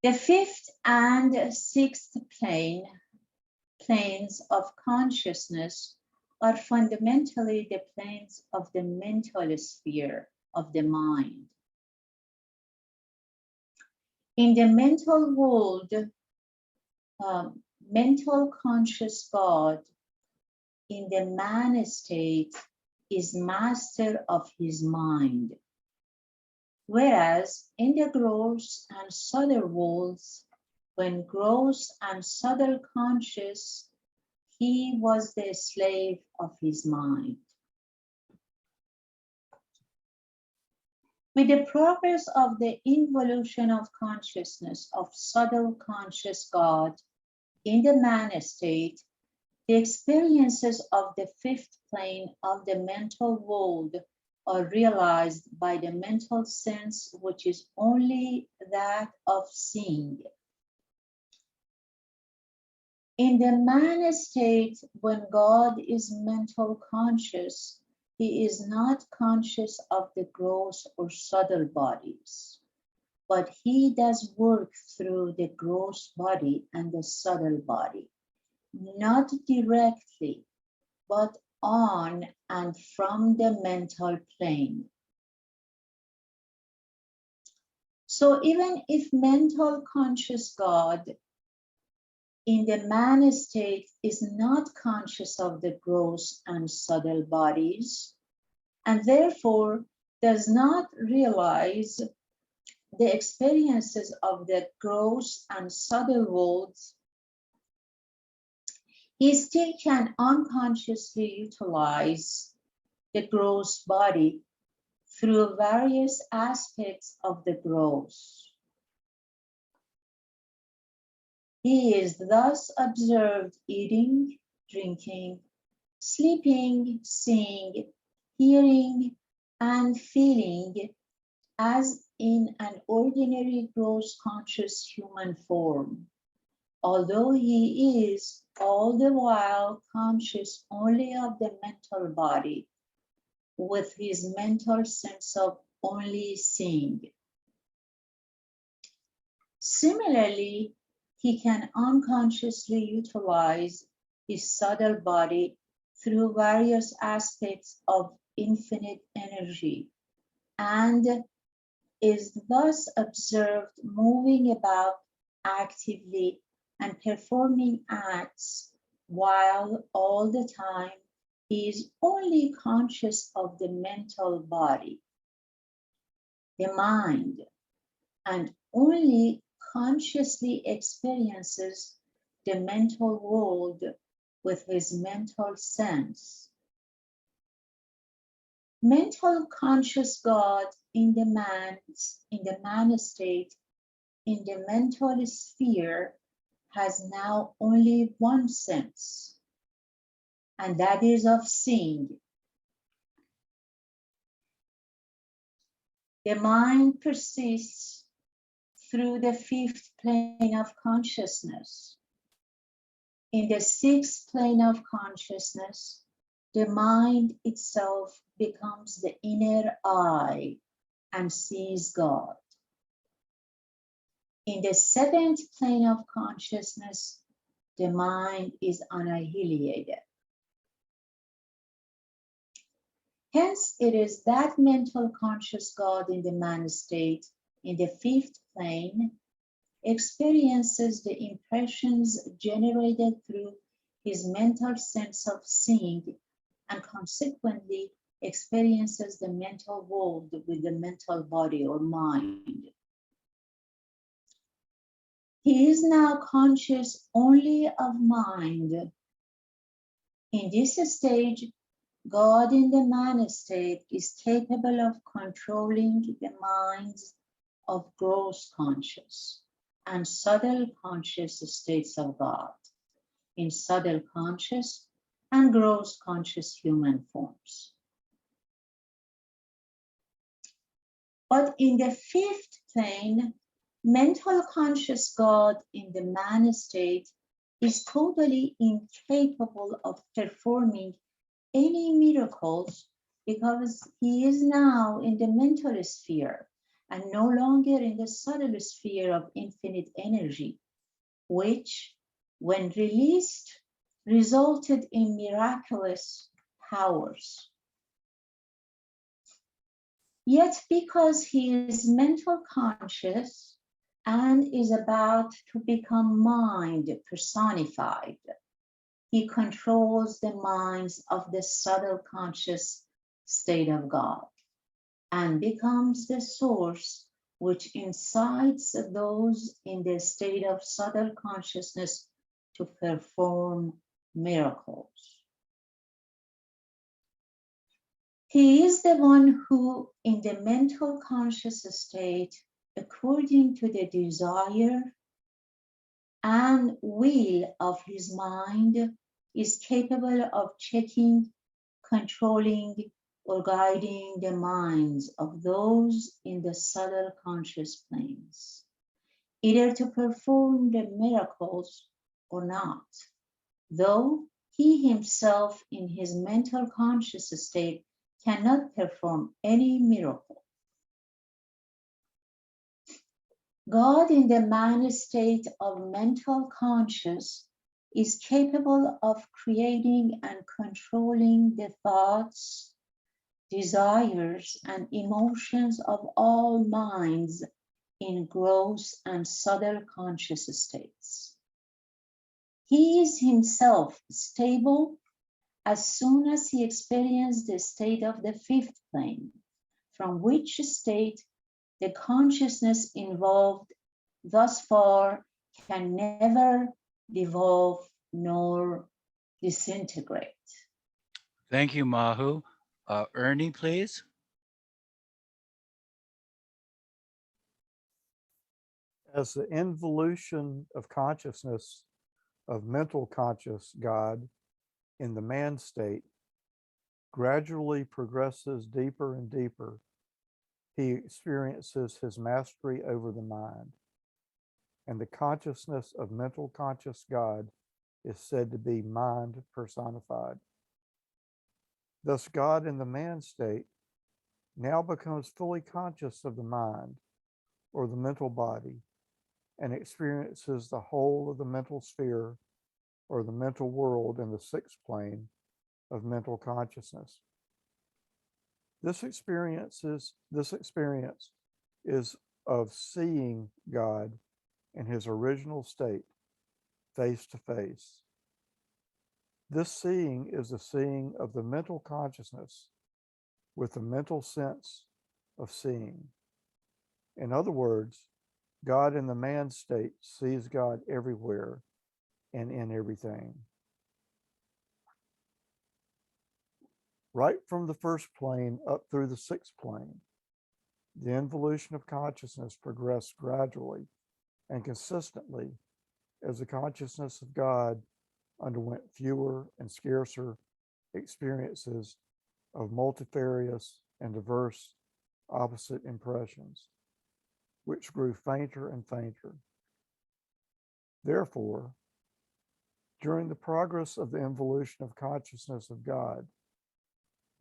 The fifth and sixth planes of consciousness are fundamentally the planes of the mental sphere of the mind. In the mental world, mental conscious God in the man state is master of his mind, whereas in the gross and subtle worlds, when gross and subtle conscious, he was the slave of his mind. With the progress of the involution of consciousness of subtle conscious God in the man state, the experiences of the fifth plane of the mental world are realized by the mental sense, which is only that of seeing. In the man state, when God is mental conscious, he is not conscious of the gross or subtle bodies, but he does work through the gross body and the subtle body, not directly, but on and from the mental plane. So even if mental conscious God in the man state is not conscious of the gross and subtle bodies, and therefore does not realize the experiences of the gross and subtle worlds, he still can unconsciously utilize the gross body through various aspects of the gross. He is thus observed eating, drinking, sleeping, seeing, hearing, and feeling as in an ordinary gross conscious human form, although he is all the while conscious only of the mental body, with his mental sense of only seeing. Similarly, he can unconsciously utilize his subtle body through various aspects of infinite energy, and is thus observed moving about actively and performing acts, while all the time he is only conscious of the mental body, the mind, and only consciously experiences the mental world with his mental sense. Mental conscious God in the man state, in the mental sphere, has now only one sense, and that is of seeing. The mind persists through the fifth plane of consciousness. In the sixth plane of consciousness, the mind itself becomes the inner eye and sees God. In the seventh plane of consciousness, the mind is annihilated. Hence, it is that mental conscious God in the man state, in the fifth plane, experiences the impressions generated through his mental sense of seeing, and consequently experiences the mental world with the mental body or mind. He is now conscious only of mind. In this stage, God in the man state is capable of controlling the minds of gross conscious and subtle conscious states of God in subtle conscious and gross conscious human forms. But in the fifth plane, mental conscious God in the man state is totally incapable of performing any miracles, because he is now in the mental sphere and no longer in the subtle sphere of infinite energy, which, when released, resulted in miraculous powers. Yet, because he is mental conscious and is about to become mind personified, he controls the minds of the subtle conscious state of God and becomes the source which incites those in the state of subtle consciousness to perform miracles. He is the one who, in the mental conscious state, according to the desire and will of his mind, is capable of checking, controlling, or guiding the minds of those in the subtle conscious planes, either to perform the miracles or not, though he himself in his mental conscious state cannot perform any miracle. God in the man state of mental conscious is capable of creating and controlling the thoughts, desires, and emotions of all minds in gross and subtle conscious states. He is himself stable as soon as he experiences the state of the fifth plane, from which state the consciousness involved thus far can never devolve nor disintegrate. Thank you, Mahu. Ernie, please. As the involution of consciousness of mental conscious God in the man state gradually progresses deeper and deeper, he experiences his mastery over the mind. And the consciousness of mental conscious God is said to be mind personified. Thus, God in the man state now becomes fully conscious of the mind or the mental body and experiences the whole of the mental sphere or the mental world in the sixth plane of mental consciousness. This experience is of seeing God in his original state, face to face. This seeing is the seeing of the mental consciousness with the mental sense of seeing. In other words, God in the man state sees God everywhere and in everything. Right from the first plane up through the sixth plane, the involution of consciousness progressed gradually and consistently as the consciousness of God underwent fewer and scarcer experiences of multifarious and diverse opposite impressions, which grew fainter and fainter. Therefore, during the progress of the involution of consciousness of God,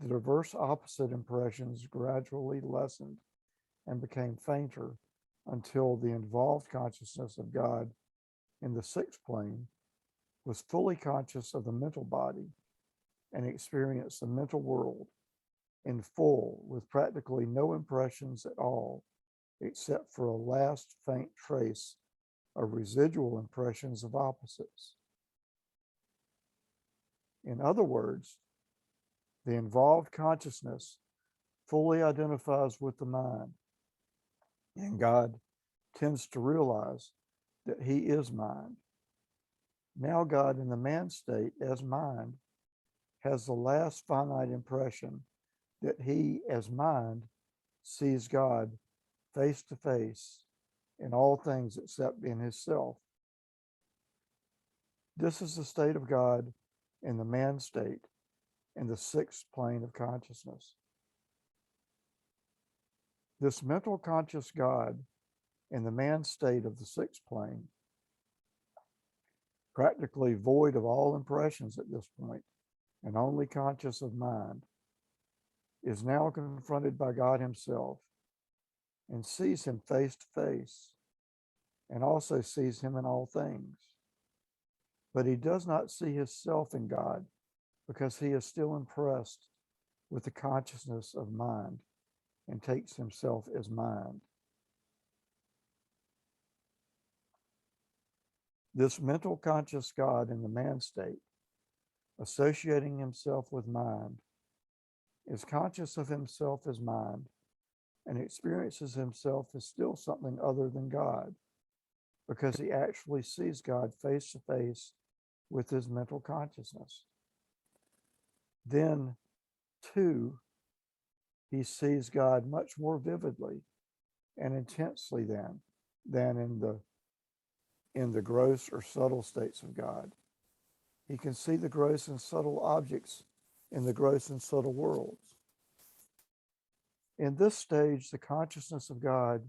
the diverse opposite impressions gradually lessened and became fainter until the involved consciousness of God in the sixth plane was fully conscious of the mental body and experienced the mental world in full with practically no impressions at all, except for a last faint trace of residual impressions of opposites. In other words, the involved consciousness fully identifies with the mind, and God tends to realize that he is mind. Now God in the man state as mind has the last finite impression that he as mind sees God face to face in all things except in himself. This is the state of God in the man state in the sixth plane of consciousness. This mental conscious God in the man state of the sixth plane, practically void of all impressions at this point and only conscious of mind, is now confronted by God himself and sees him face to face, and also sees him in all things. But he does not see himself in God because he is still impressed with the consciousness of mind and takes himself as mind. This mental conscious God in the man state, associating himself with mind, is conscious of himself as mind and experiences himself as still something other than God because he actually sees God face to face with his mental consciousness. Then, too, he sees God much more vividly and intensely than in the gross or subtle states of God. He can see the gross and subtle objects in the gross and subtle worlds. In this stage, the consciousness of God,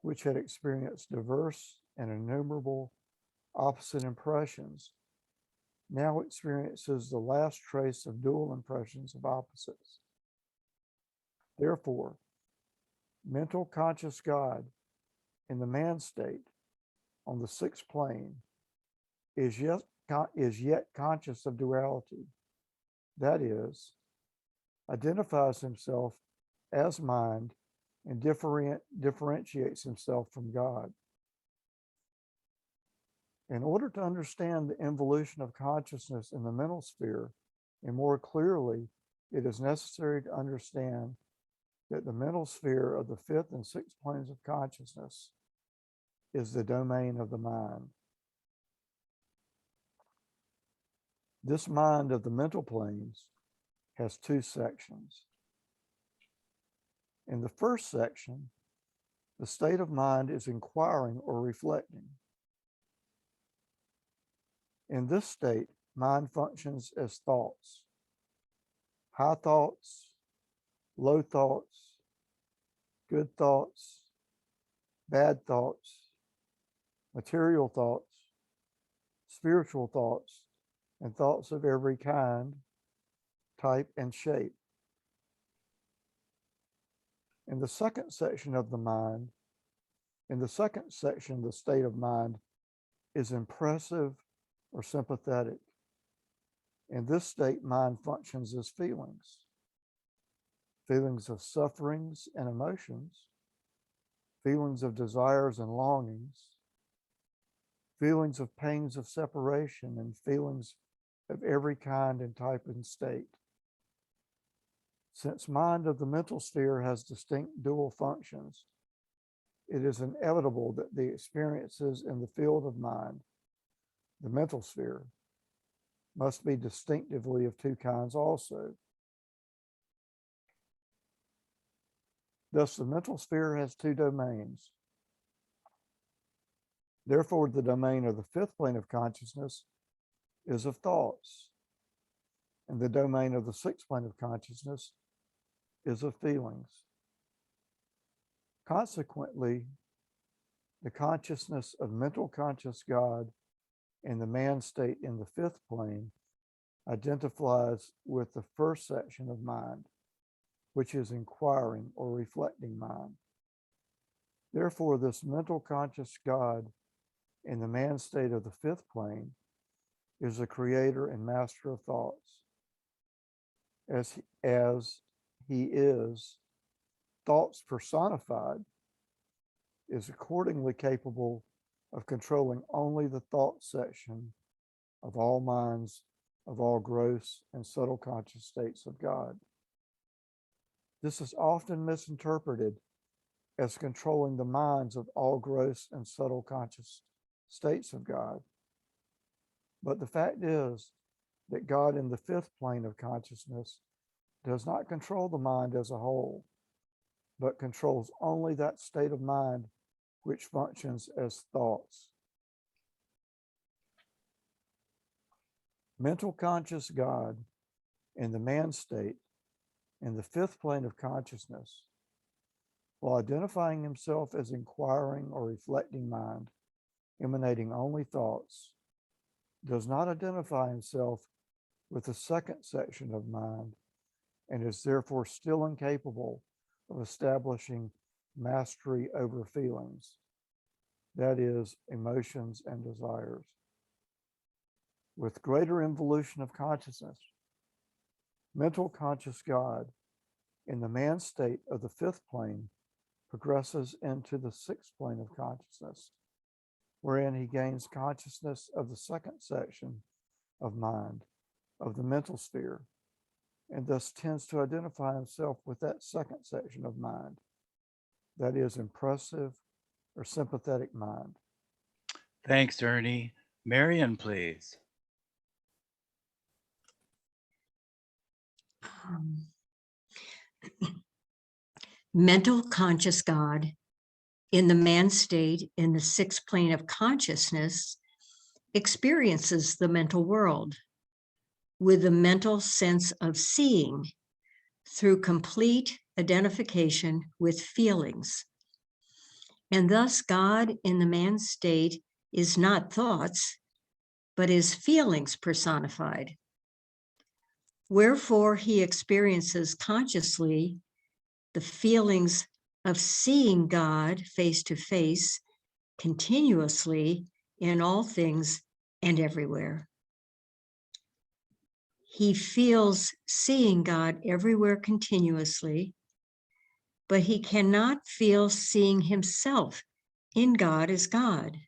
which had experienced diverse and innumerable opposite impressions, now experiences the last trace of dual impressions of opposites. Therefore, mental conscious God in the man state on the sixth plane is yet conscious of duality. That is, identifies himself as mind and differentiates himself from God. In order to understand the involution of consciousness in the mental sphere, and more clearly, it is necessary to understand that the mental sphere of the fifth and sixth planes of consciousness is the domain of the mind. This mind of the mental planes has two sections. In the first section, the state of mind is inquiring or reflecting. In this state, mind functions as thoughts, high thoughts, low thoughts, good thoughts, bad thoughts, material thoughts, spiritual thoughts, and thoughts of every kind, type, and shape. In the second section, the state of mind is impressive or sympathetic. In this state, mind functions as feelings of sufferings and emotions, feelings of desires and longings, feelings of pains of separation, and feelings of every kind and type and state. Since mind of the mental sphere has distinct dual functions, it is inevitable that the experiences in the field of mind, the mental sphere, must be distinctively of two kinds also. Thus, the mental sphere has two domains. Therefore, the domain of the fifth plane of consciousness is of thoughts, and the domain of the sixth plane of consciousness is of feelings. Consequently, the consciousness of mental conscious God in the man state in the fifth plane identifies with the first section of mind, which is inquiring or reflecting mind. Therefore, this mental conscious God in the man state of the fifth plane is the creator and master of thoughts. As he is, thoughts personified, is accordingly capable of controlling only the thought section of all minds of all gross and subtle conscious states of God. This is often misinterpreted as controlling the minds of all gross and subtle conscious states of God. But the fact is that God in the fifth plane of consciousness does not control the mind as a whole, but controls only that state of mind which functions as thoughts. Mental conscious God in the man state in the fifth plane of consciousness, while identifying himself as inquiring or reflecting mind, emanating only thoughts, does not identify himself with the second section of mind and is therefore still incapable of establishing mastery over feelings, that is, emotions and desires. With greater involution of consciousness, mental conscious God in the man state of the fifth plane progresses into the sixth plane of consciousness, wherein he gains consciousness of the second section of mind, of the mental sphere, and thus tends to identify himself with that second section of mind, that is, impressive or sympathetic mind. Thanks, Ernie. Marion, please. Mental conscious God in the man state in the sixth plane of consciousness experiences the mental world with the mental sense of seeing through complete identification with feelings. And thus God in the man state is not thoughts, but is feelings personified. Wherefore he experiences consciously the feelings of seeing God face to face continuously in all things and everywhere. He feels seeing God everywhere continuously, but he cannot feel seeing himself in God as God.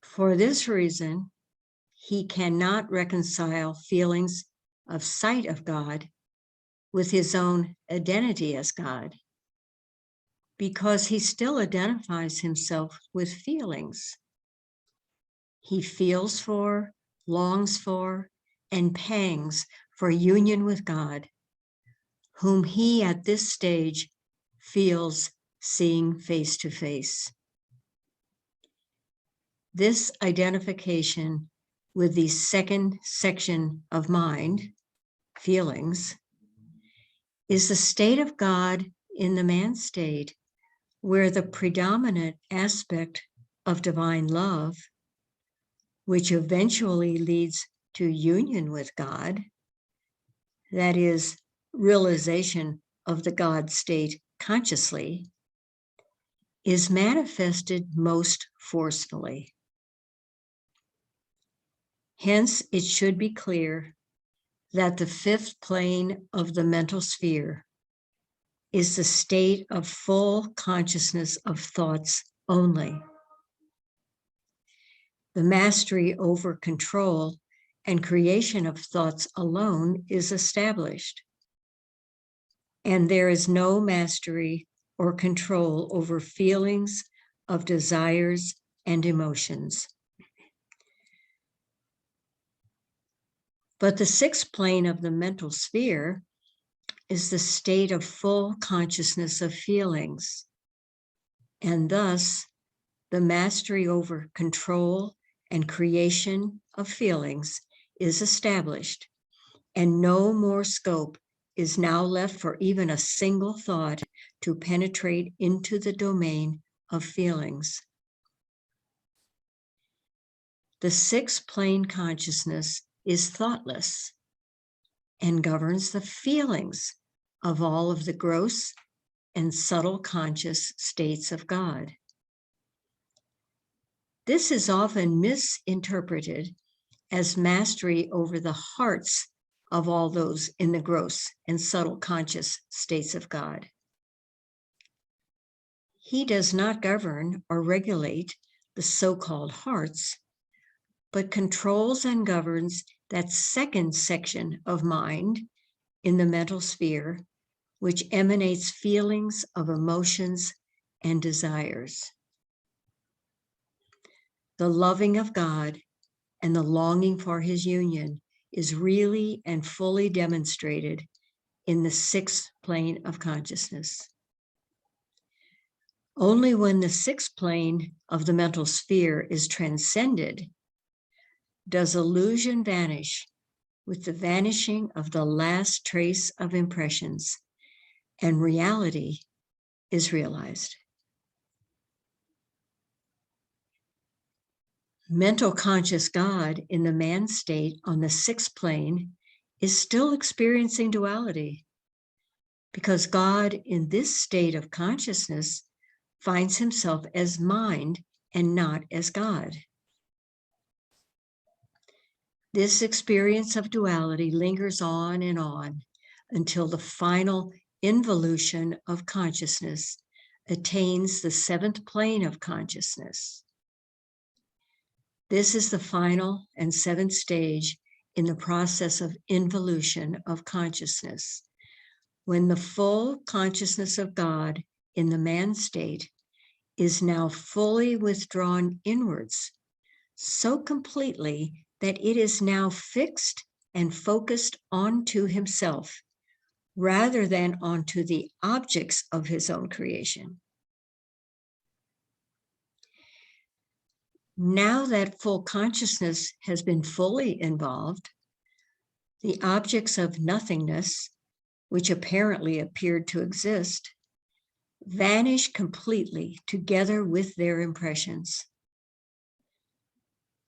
For this reason, he cannot reconcile feelings of sight of God with his own identity as God, because he still identifies himself with feelings. He feels for, longs for, and pangs for union with God, whom he at this stage feels seeing face to face. This identification with the second section of mind, feelings, is the state of God in the man state, where the predominant aspect of divine love, which eventually leads to union with God, that is, realization of the God state consciously, is manifested most forcefully. Hence, it should be clear that the fifth plane of the mental sphere is the state of full consciousness of thoughts only. The mastery over control and creation of thoughts alone is established, and there is no mastery or control over feelings of desires and emotions. But the sixth plane of the mental sphere is the state of full consciousness of feelings, and thus the mastery over control and creation of feelings is established, and no more scope is now left for even a single thought to penetrate into the domain of feelings. The sixth plane consciousness is thoughtless and governs the feelings of all of the gross and subtle conscious states of God. This is often misinterpreted as mastery over the hearts of all those in the gross and subtle conscious states of God. He does not govern or regulate the so-called hearts, but controls and governs that second section of mind in the mental sphere, which emanates feelings of emotions and desires. The loving of God and the longing for his union is really and fully demonstrated in the sixth plane of consciousness. Only when the sixth plane of the mental sphere is transcended does illusion vanish with the vanishing of the last trace of impressions, and reality is realized. Mental conscious God in the man state on the sixth plane is still experiencing duality, because God in this state of consciousness finds himself as mind and not as God. This experience of duality lingers on and on until the final involution of consciousness attains the seventh plane of consciousness. This is the final and seventh stage in the process of involution of consciousness, when the full consciousness of God in the man state is now fully withdrawn inwards, so completely that it is now fixed and focused onto himself, rather than onto the objects of his own creation. Now that full consciousness has been fully involved, the objects of nothingness, which apparently appeared to exist, vanish completely together with their impressions.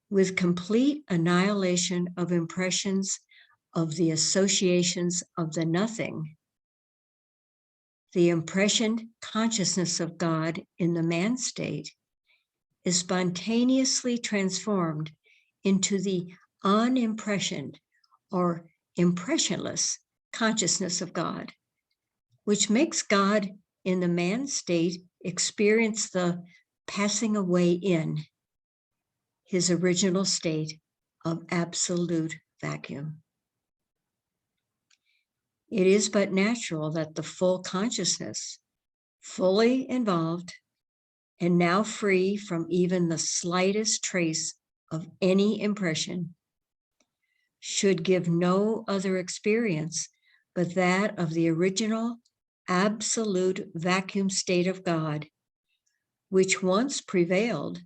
With complete annihilation of impressions of the associations of the nothing, the impressioned consciousness of God in the man state is spontaneously transformed into the unimpressioned or impressionless consciousness of God, which makes God in the man state experience the passing away in his original state of absolute vacuum. It is but natural that the full consciousness, fully involved and now free from even the slightest trace of any impression, should give no other experience but that of the original absolute vacuum state of God, which once prevailed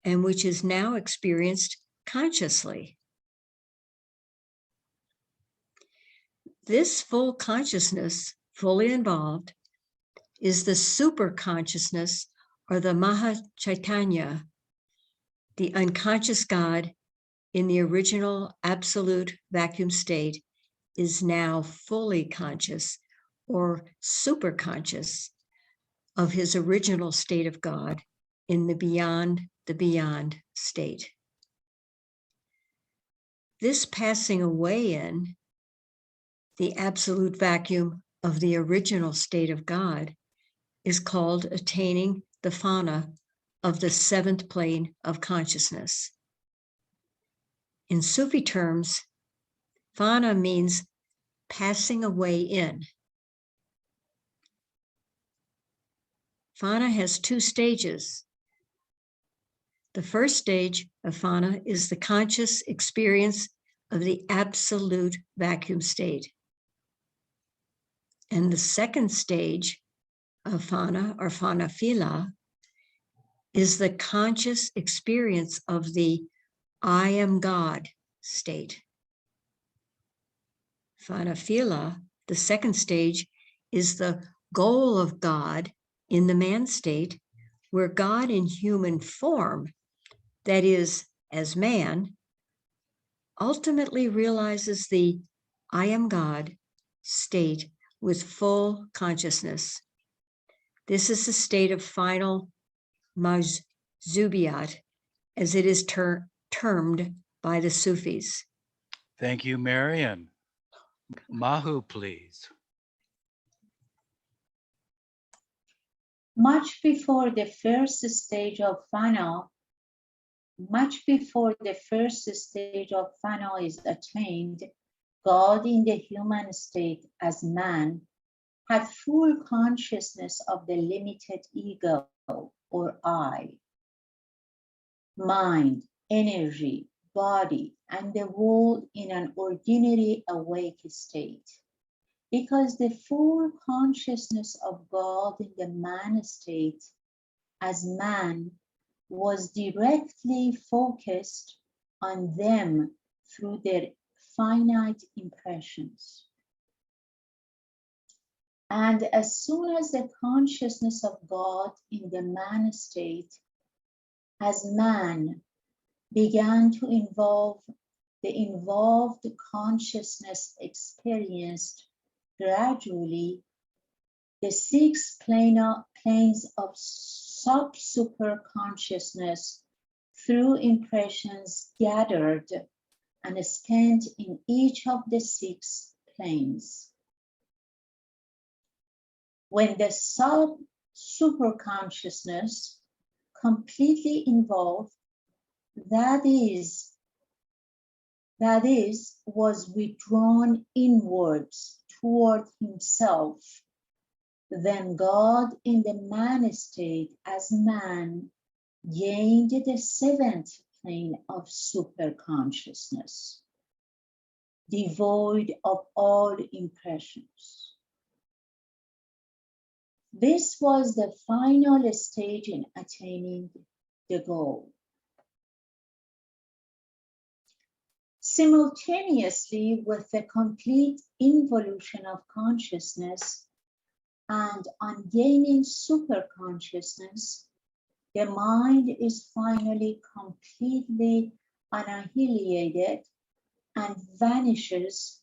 and which is now experienced consciously. This full consciousness, fully involved, is the super consciousness or the Maha Chaitanya, the unconscious God in the original absolute vacuum state is now fully conscious or super conscious of his original state of God in the beyond state. This passing away in the absolute vacuum of the original state of God is called attaining the fana of the seventh plane of consciousness. In Sufi terms, fana means passing away in. Fana has two stages. The first stage of fana is the conscious experience of the absolute vacuum state. And the second stage of fana, or fana phila, is the conscious experience of the I am God state. Fana phila, the second stage, is the goal of God in the man state, where God in human form, that is, as man, ultimately realizes the I am God state with full consciousness. This is the state of final Mahzubiyat, as it is termed by the Sufis. Thank you, Marian. Mahu, please. Much before the first stage of fana is attained, God in the human state as man had full consciousness of the limited ego or I, mind, energy, body, and the world in an ordinary awake state. Because the full consciousness of God in the man state as man was directly focused on them through their finite impressions. And as soon as the consciousness of God in the man state as man began to involve the involved consciousness experienced gradually the six planes of sub-super consciousness through impressions gathered and spent in each of the six planes. When the sub-super consciousness completely involved, that is, was withdrawn inwards toward himself, then God in the man state as man gained the seventh plane of super consciousness, devoid of all impressions. This was the final stage in attaining the goal. Simultaneously with the complete involution of consciousness and on gaining super consciousness, the mind is finally completely annihilated and vanishes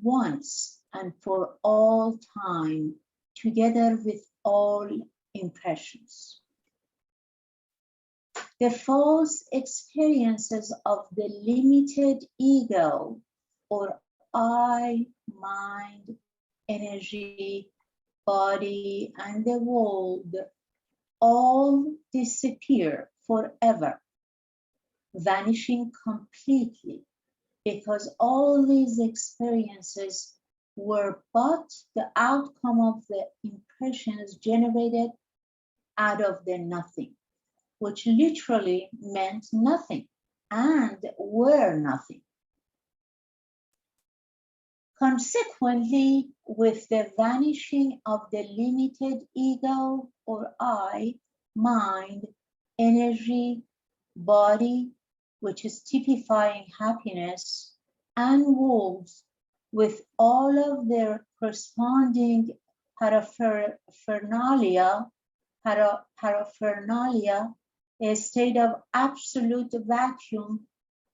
once and for all time, together with all impressions. The false experiences of the limited ego or I, mind, energy, body, and the world all disappear forever, vanishing completely, because all these experiences were but the outcome of the impressions generated out of the nothing, which literally meant nothing and were nothing. Consequently, with the vanishing of the limited ego or I, mind, energy, body, which is typifying happiness, and worlds with all of their corresponding paraphernalia, a state of absolute vacuum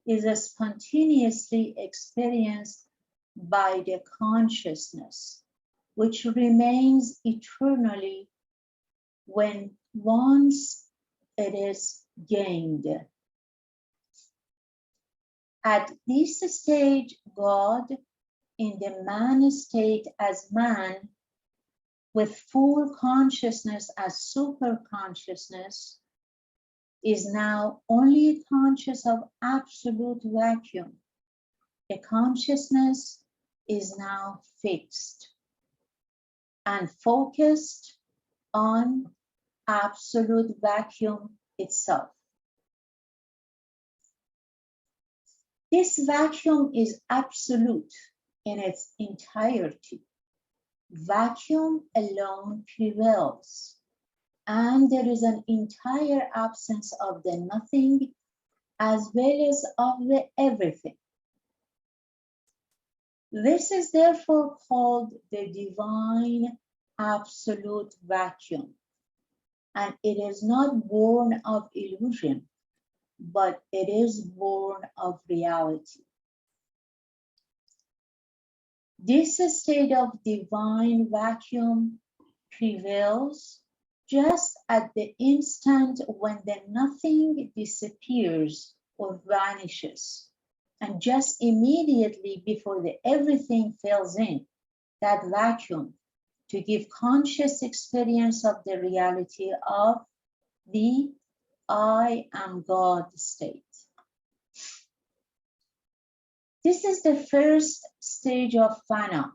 is spontaneously experienced by the consciousness, which remains eternally when once it is gained. At this stage, God, in the man state as man, with full consciousness as super consciousness, is now only conscious of absolute vacuum. The consciousness is now fixed and focused on absolute vacuum itself. This vacuum is absolute in its entirety. Vacuum alone prevails, and there is an entire absence of the nothing as well as of the everything. This is therefore called the divine absolute vacuum, and it is not born of illusion, but it is born of reality. This state of divine vacuum prevails just at the instant when the nothing disappears or vanishes, and just immediately before the everything fills in that vacuum to give conscious experience of the reality of the I am God state. This is the first stage of Fana,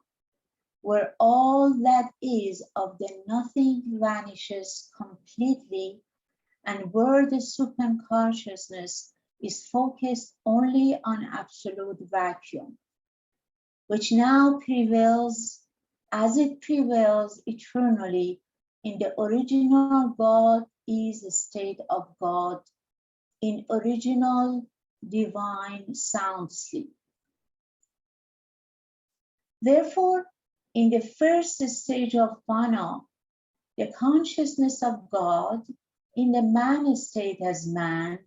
where all that is of the nothing vanishes completely, and where the supreme consciousness is focused only on absolute vacuum, which now prevails as it prevails eternally in the original God is a state of God, in original divine sound sleep. Therefore, in the first stage of Fana, the consciousness of God in the man state as man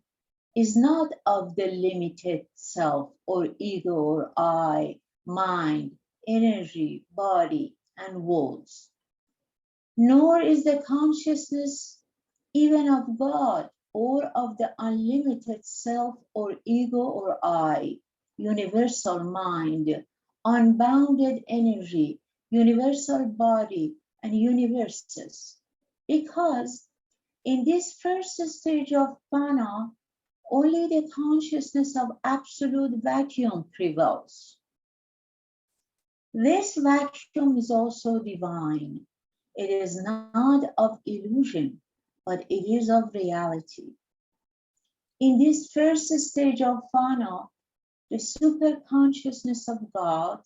is not of the limited self or ego or I, mind, energy, body, and worlds. nor is the consciousness even of God or of the unlimited self or ego or I, universal mind, unbounded energy, universal body, and universes. Because in this first stage of Fana, only the consciousness of absolute vacuum prevails. This vacuum is also divine. It is not of illusion, but it is of reality. In this first stage of Fana, the super consciousness of God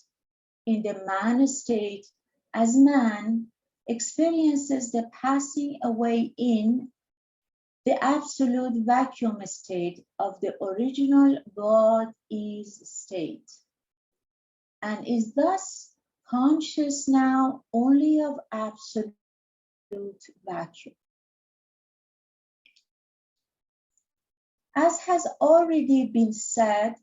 in the man state as man experiences the passing away in the absolute vacuum state of the original God is state, and is thus conscious now only of absolute vacuum. As has already been said,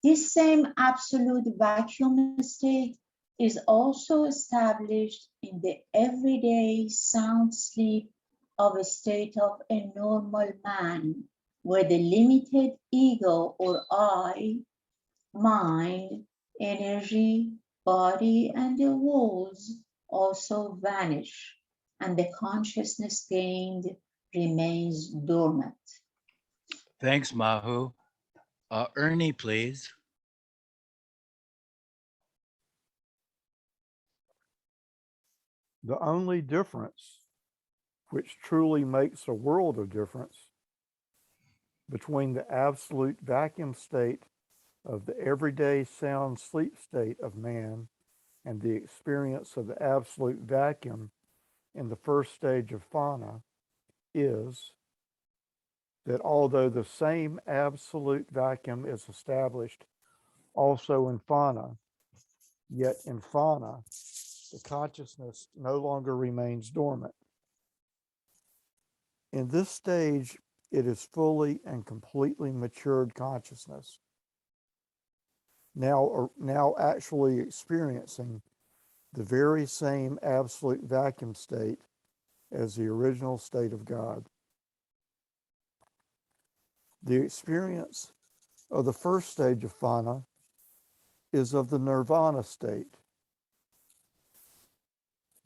this same absolute vacuum state is also established in the everyday sound sleep of a state of a normal man, where the limited ego or I, mind, energy, body, and the walls also vanish, and the consciousness gained remains dormant. Thanks, Mahu. Ernie, please. The only difference, which truly makes a world of difference, between the absolute vacuum state of the everyday sound sleep state of man and the experience of the absolute vacuum in the first stage of Fana is that although the same absolute vacuum is established also in Fana, yet in Fana, the consciousness no longer remains dormant. In this stage, it is fully and completely matured consciousness, now actually experiencing the very same absolute vacuum state as the original state of God. The experience of the first stage of Fana is of the nirvana state.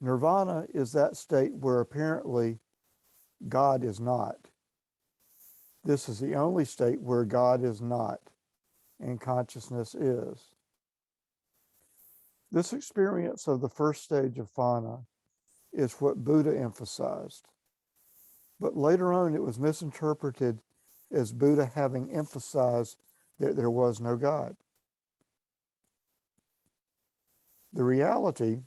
Nirvana is that state where apparently God is not. This is the only state where God is not and consciousness is. This experience of the first stage of Fana is what Buddha emphasized. But later on, it was misinterpreted as Buddha having emphasized that there was no God. The reality,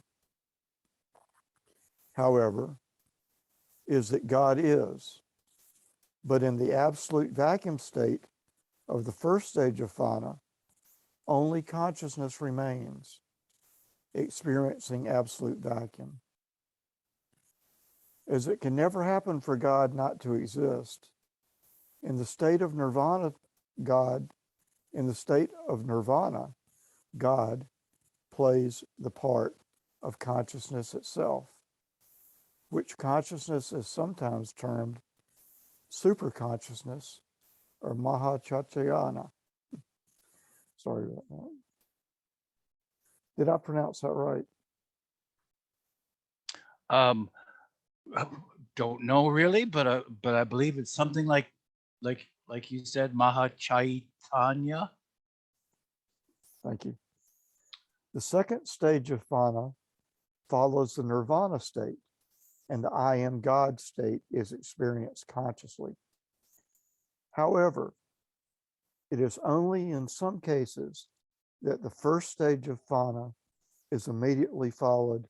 however, is that God is. But in the absolute vacuum state of the first stage of Fana, only consciousness remains, experiencing absolute vacuum. As it can never happen for God not to exist, in the state of nirvana, God plays the part of consciousness itself, which consciousness is sometimes termed superconsciousness or Mahachachayana. Sorry about that. Did I pronounce that right? Don't know really, but I believe it's something like you said, Mahachaitanya. Thank you. The second stage of Fana follows the nirvana state, and the I am God state is experienced consciously. However, it is only in some cases that the first stage of Fana is immediately followed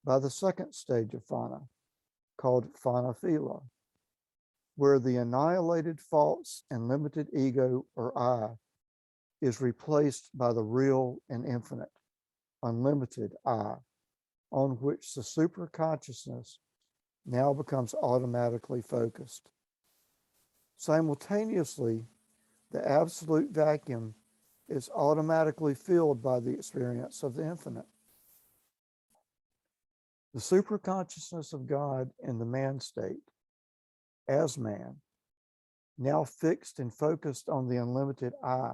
by the second stage of Fana, called Phana-phila, where the annihilated false and limited ego or I is replaced by the real and infinite, unlimited I, on which the super consciousness now becomes automatically focused. Simultaneously, the absolute vacuum is automatically filled by the experience of the infinite. The superconsciousness of God in the man state, as man, now fixed and focused on the unlimited I,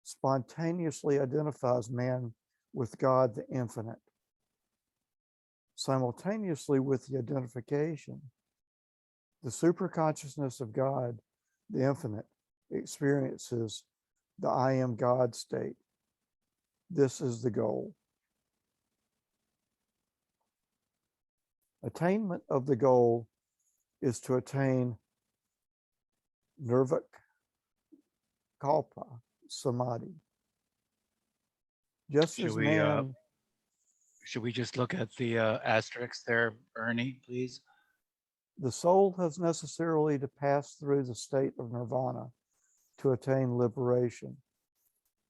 spontaneously identifies man with God the infinite. Simultaneously with the identification, the superconsciousness of God, the infinite, experiences the I am God state. This is the goal. Attainment of the goal is to attain nirvakalpa samadhi. Just Should as we man, should we just look at the asterisk there, Ernie, please? the soul has necessarily to pass through the state of nirvana to attain liberation,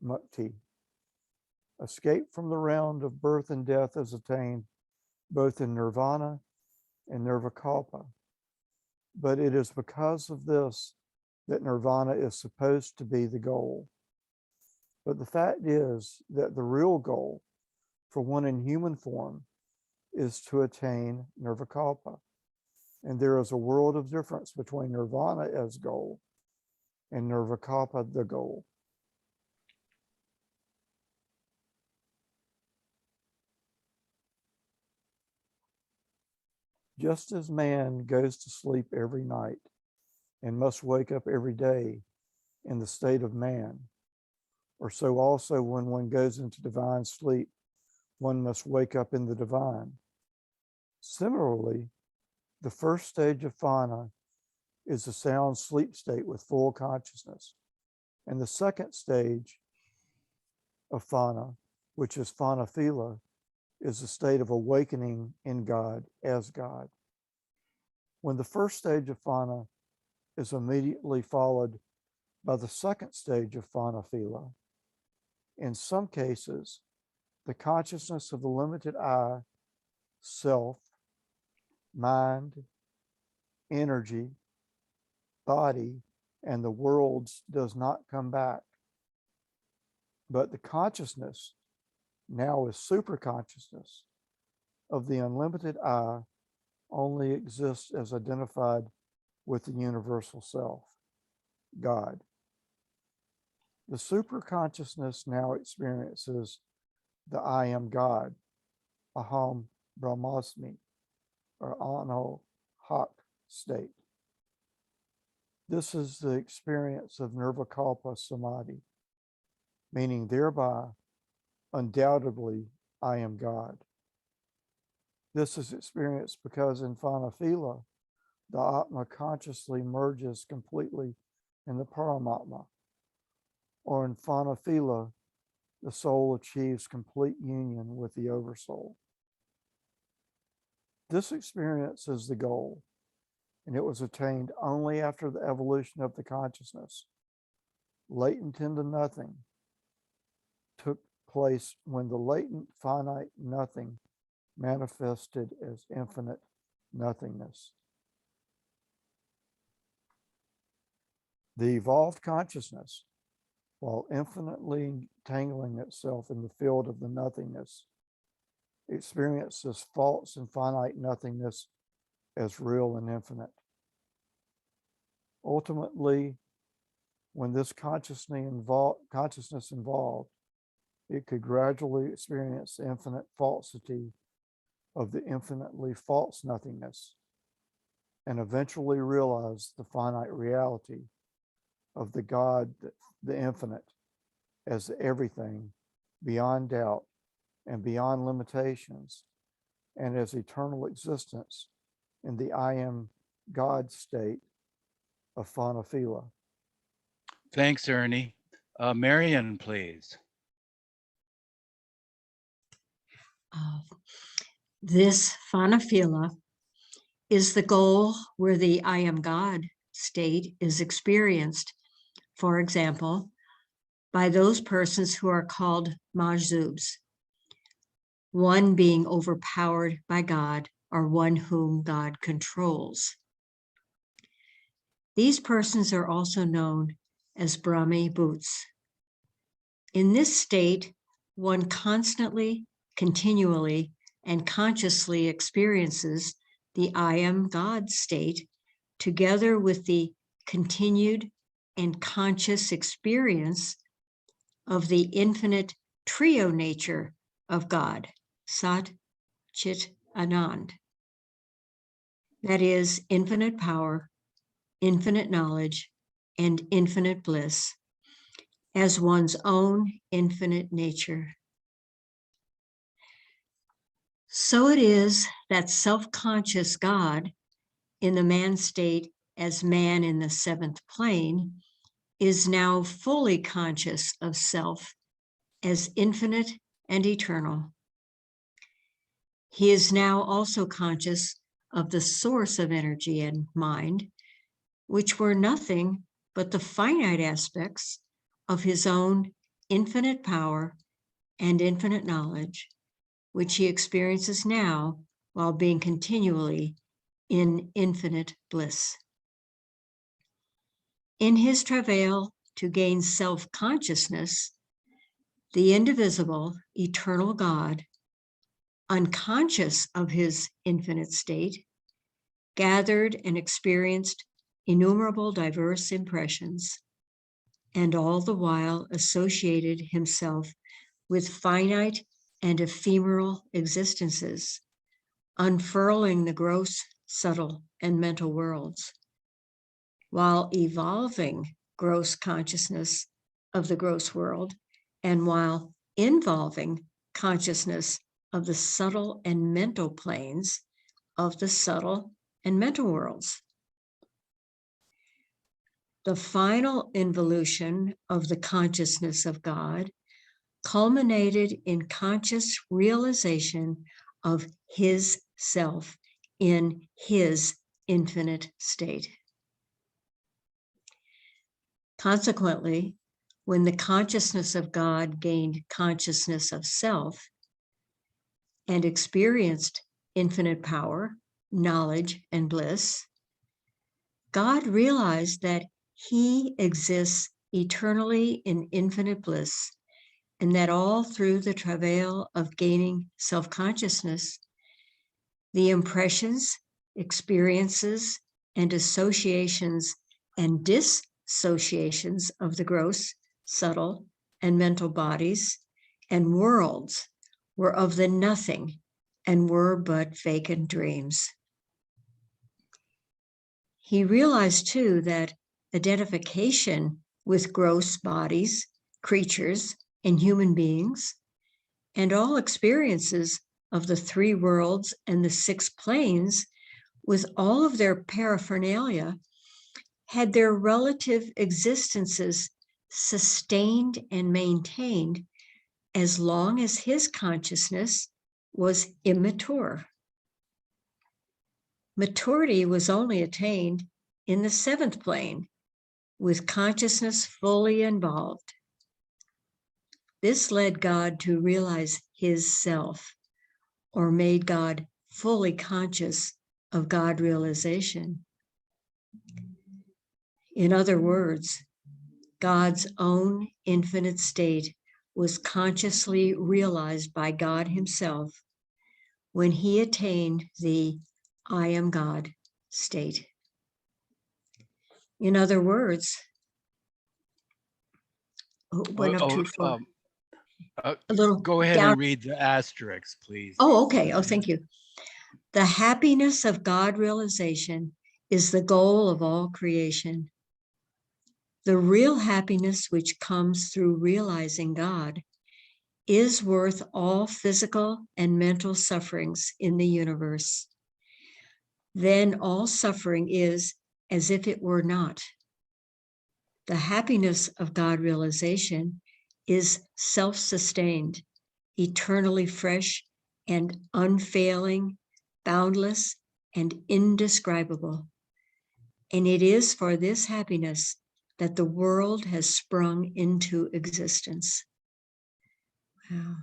mukti. Escape from the round of birth and death is attained both in nirvana and nirvakalpa. But it is because of this that nirvana is supposed to be the goal. But the fact is that the real goal for one in human form is to attain nirvakalpa. And there is a world of difference between nirvana as goal and nirvakalpa the goal. Just as man goes to sleep every night and must wake up every day in the state of man, or so also when one goes into divine sleep, one must wake up in the divine. Similarly, the first stage of phauna is a sound sleep state with full consciousness. And the second stage of phauna, which is phanaphila, is a state of awakening in God as God. When the first stage of phauna is immediately followed by the second stage of phanaphila, in some cases, the consciousness of the limited I, self, mind, energy, body, and the worlds does not come back. But the consciousness now is superconsciousness of the unlimited I only exists as identified with the universal self, God. The superconsciousness now experiences the I am God, Aham Brahmasmi, or Ano Hak state. This is the experience of Nirvikalpa Samadhi, meaning thereby, undoubtedly, I am God. This is experienced because in Phanaphila, the Atma consciously merges completely in the Paramatma, or in Phanaphila, the soul achieves complete union with the Oversoul. This experience is the goal, and it was attained only after the evolution of the consciousness, latent into nothing, took place when the latent finite nothing manifested as infinite nothingness. The evolved consciousness, while infinitely tangling itself in the field of the nothingness, experiences false and finite nothingness as real and infinite. Ultimately, when this consciousness involved, it could gradually experience the infinite falsity of the infinitely false nothingness and eventually realize the finite reality of the God, the infinite, as everything beyond doubt and beyond limitations, and as eternal existence in the I am God state of Phanaphila. Thanks, Ernie. Marion, please. This Phanaphila is the goal where the I am God state is experienced, for example, by those persons who are called Majzubs, one being overpowered by God or one whom God controls. These persons are also known as Brahmi Bhuts. In this state, one constantly, continually, and consciously experiences the I am God state together with the continued and conscious experience of the infinite trio nature of God, Sat, Chit, Anand. That is infinite power, infinite knowledge, and infinite bliss as one's own infinite nature. So it is that self-conscious God in the man state as man in the seventh plane is now fully conscious of self as infinite and eternal. He is now also conscious of the source of energy and mind, which were nothing but the finite aspects of his own infinite power and infinite knowledge, which he experiences now while being continually in infinite bliss. In his travail to gain self-consciousness, the indivisible, eternal God, unconscious of his infinite state, gathered and experienced innumerable diverse impressions, and all the while associated himself with finite and ephemeral existences, unfurling the gross, subtle, and mental worlds, while evolving gross consciousness of the gross world, and while involving consciousness of the subtle and mental planes of the subtle and mental worlds. The final involution of the consciousness of God culminated in conscious realization of his self in his infinite state. Consequently, when the consciousness of God gained consciousness of self and experienced infinite power, knowledge, and bliss, God realized that he exists eternally in infinite bliss, and that all through the travail of gaining self-consciousness, the impressions, experiences, and associations and dissociations of the gross, subtle, and mental bodies and worlds were of the nothing and were but vacant dreams. He realized too that identification with gross bodies, creatures, and human beings, and all experiences of the three worlds and the six planes, with all of their paraphernalia, had their relative existences sustained and maintained as long as his consciousness was immature. Maturity was only attained in the seventh plane, with consciousness fully involved. This led God to realize his self, or made God fully conscious of God realization. In other words, God's own infinite state was consciously realized by God himself when he attained the I am God state. In other words, went up too far. A little Go ahead down. and read the asterisks, please. Oh, okay. Oh, thank you. The happiness of God realization is the goal of all creation. The real happiness which comes through realizing God is worth all physical and mental sufferings in the universe. Then all suffering is as if it were not. The happiness of God realization is self-sustained, eternally fresh and unfailing, boundless and indescribable. And it is for this happiness that the world has sprung into existence. Wow.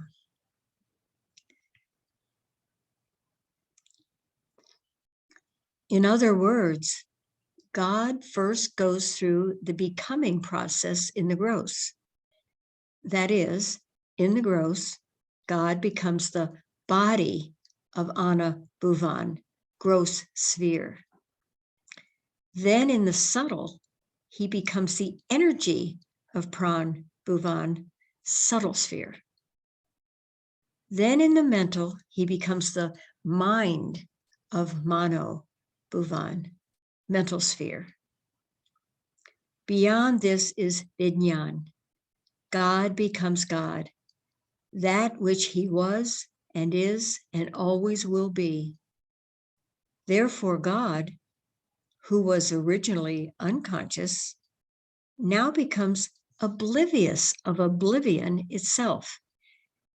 In other words, God first goes through the becoming process in the gross. That is, in the gross, God becomes the body of Ana Bhuvan, gross sphere. Then in the subtle, he becomes the energy of Pran Bhuvan, subtle sphere. Then in the mental, he becomes the mind of Mano Bhuvan, mental sphere. Beyond this is Vijnan. God becomes God, that which he was and is and always will be. Therefore, God, who was originally unconscious, now becomes oblivious of oblivion itself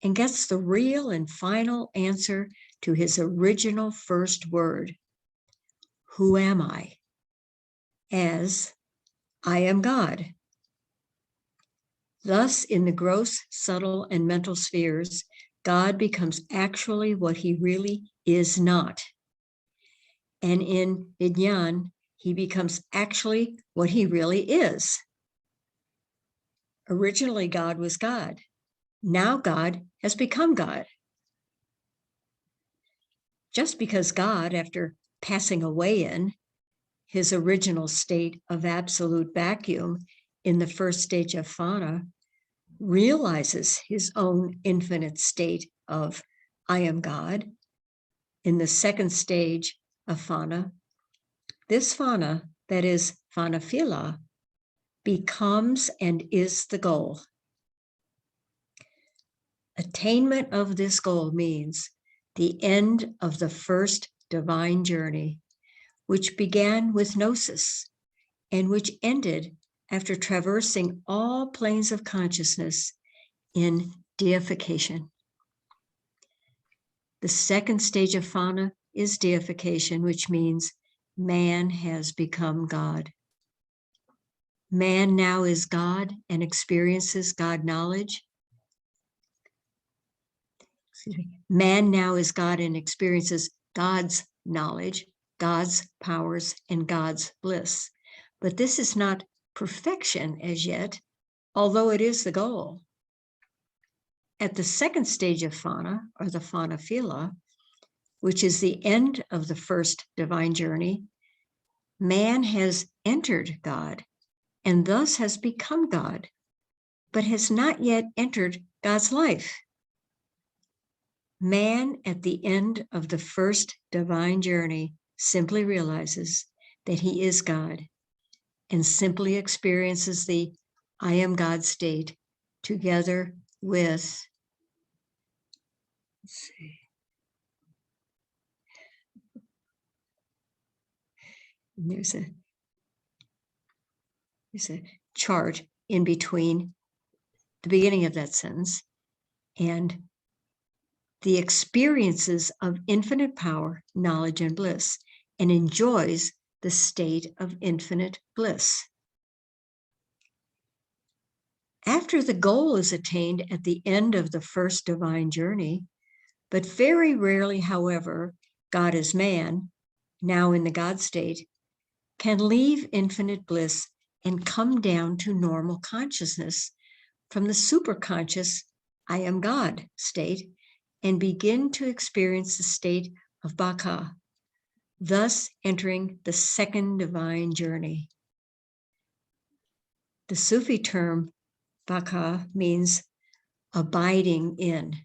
and gets the real and final answer to his original first word, who am I? As I am God. Thus, in the gross, subtle, and mental spheres, God becomes actually what he really is not. And in Vijnan, he becomes actually what he really is. Originally, God was God. Now God has become God. Just because God, after passing away in his original state of absolute vacuum in the first stage of Fana, realizes his own infinite state of I am God in the second stage of Fana, this Fana, that is Fana Phila, becomes and is the goal. Attainment of this goal means the end of the first divine journey, which began with gnosis and which ended after traversing all planes of consciousness in deification. The second stage of Fana is deification, which means man has become God. Man now is God and experiences God knowledge. Man now is God and experiences God's knowledge, God's powers, and God's bliss. But this is not perfection as yet, although it is the goal. At the second stage of Fana, or the Fana Phila, which is the end of the first divine journey, man has entered God and thus has become God, but has not yet entered God's life. Man, at the end of the first divine journey, simply realizes that he is God and simply experiences the I am God state together with, let's see, there's a chart in between the beginning of that sentence and the experiences of infinite power, knowledge, and bliss, and enjoys the state of infinite bliss. After the goal is attained at the end of the first divine journey, but very rarely, however, God as man, now in the God state, can leave infinite bliss and come down to normal consciousness from the superconscious I am God state and begin to experience the state of Baka, thus entering the second divine journey. The Sufi term Baka means abiding in.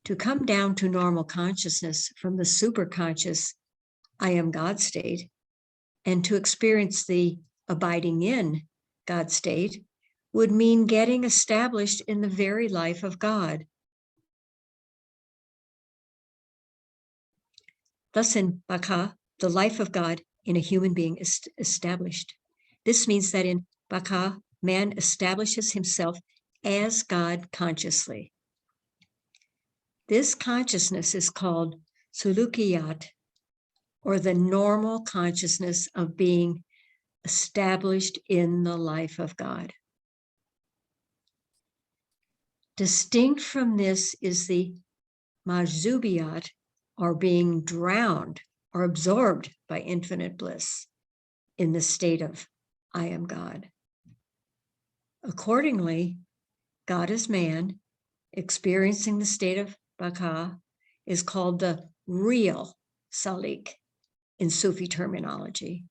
To come down to normal consciousness from the superconscious I am God state and to experience the abiding in God state would mean getting established in the very life of God. Thus, in Baka, the life of God in a human being is established. This means that in Baka, man establishes himself as God consciously. This consciousness is called Sulukiyat, or the normal consciousness of being established in the life of God. Distinct from this is the Majzubiyat, or being drowned or absorbed by infinite bliss in the state of I am God. Accordingly, God is man, experiencing the state of Baka, is called the real Salik in Sufi terminology.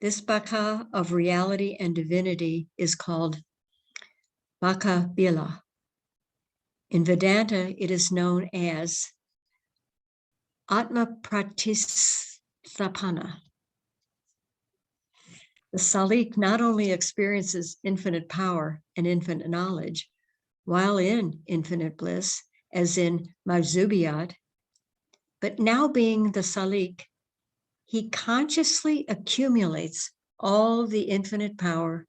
This baka of reality and divinity is called baka bila. In Vedanta, it is known as Atma Pratisthapana. The Salik not only experiences infinite power and infinite knowledge while in infinite bliss, as in Majzubiyat, but now being the Salik, he consciously accumulates all the infinite power,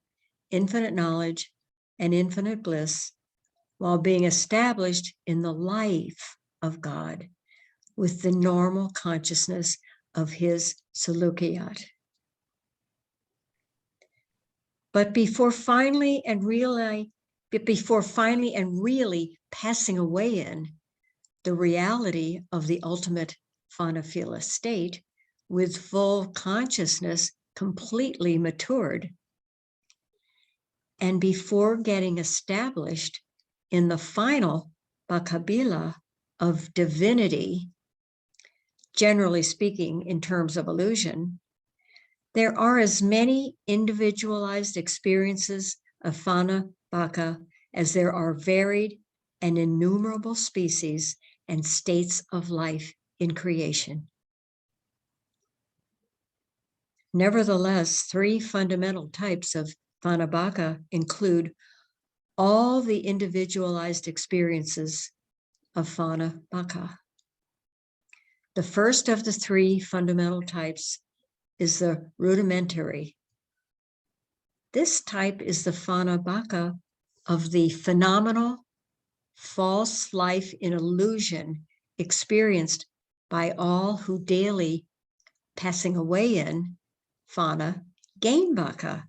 infinite knowledge, and infinite bliss while being established in the life of God with the normal consciousness of his Salukiyat. But before finally and really passing away in the reality of the ultimate Phanafila state with full consciousness completely matured, and before getting established in the final Bakabila of divinity, generally speaking in terms of illusion, there are as many individualized experiences of Phana Baka as there are varied and innumerable species and states of life in creation. Nevertheless, 3 fundamental types of Phana Baka include all the individualized experiences of Phana Baka. The first of the 3 fundamental types is the rudimentary. This type is the Phana Baka of the phenomenal false life in illusion experienced by all who daily, passing away in Phana, gain Baka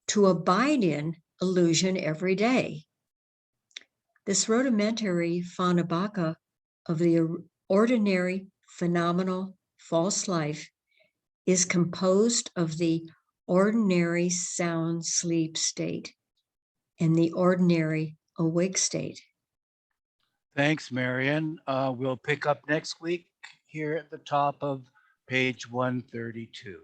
to abide in illusion every day. This rudimentary Phana Baka of the ordinary phenomenal false life is composed of the ordinary sound sleep state and the ordinary awake state. Thanks, Marian. We'll pick up next week here at the top of page 132.